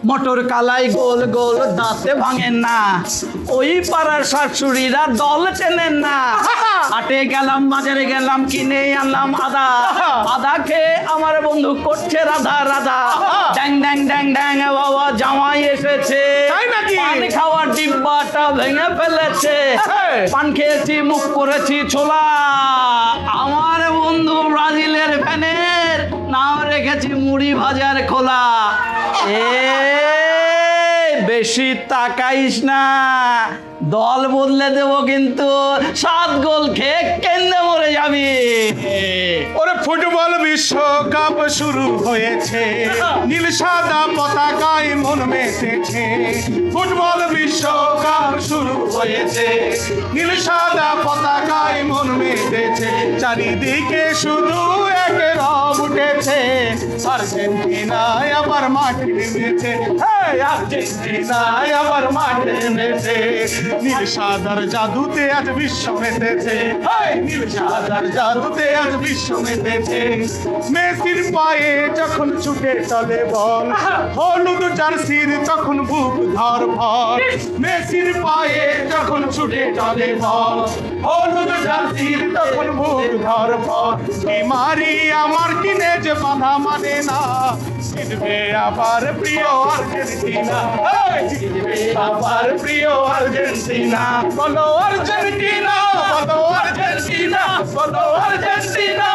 Motor কালাই গোল গোল দাঁতে ভাঙেন না, ওই পাড়ার শাশুড়িরা দল চেনেন না। হাটে গেলাম বাজারে গেলাম কিনে আনলাম আদা, আদা খেয়ে আমার বন্ধু করছে রাধা রাধা। ড্যাং ড্যাং ড্যাং ড্যাং বাবা জামাই এসেছে, পান খাওয়ার ডিব্বাটা ভেঙে ফেলেছে। পান খেয়েছি মুখ করেছি ছোলা, আমার বন্ধু ব্রাজিলের ফ্যানের নাম রেখেছি মুড়ি ভাজার খোলা। বেশি তাকাইস না, দল বদলে দেব কিন্তু 7 গোল খেয়ে কেন্দ্রে মরে যাবি। ওরে ফুটবল বিশ্বকাপ শুরু হয়েছে, নীল সাদা পতাকায় মন মেতেছে। ফুটবল বিশ্বকাপ শুরু হয়েছে, নীল সাদা পতাকায় মন মেতেছে। চারিদিকে শুধু এক রব উঠেছে, আর্জেন্টিনায় আবার মাঠে নেমেছে। আর্জেন্টিনায় আবার মাঠে নেমেছে। নীল সাদার জাদুতে আজ বিশ্ব মেতেছে, নীল সাদার জাদুতে আজ বিশ্ব মেতেছে। মেসির পায়ে যখন ছুটে চলে বল, হলুদ জার্সির তখন বুক ধরফর। মেসির পায়ে যখন ছুটে চলে বল, হলুদ জার্সির তখন বুক ধরফর। বিমারি আমার কিনে যে বাধা মানে না, জিতবে আবার প্রিয় আর্জেন্টিনা, জিতবে আবার প্রিয় আর্জেন্টিনা। বলো আর্জেন্টিনা, বলো আর্জেন্টিনা, বলো আর্জেন্টিনা।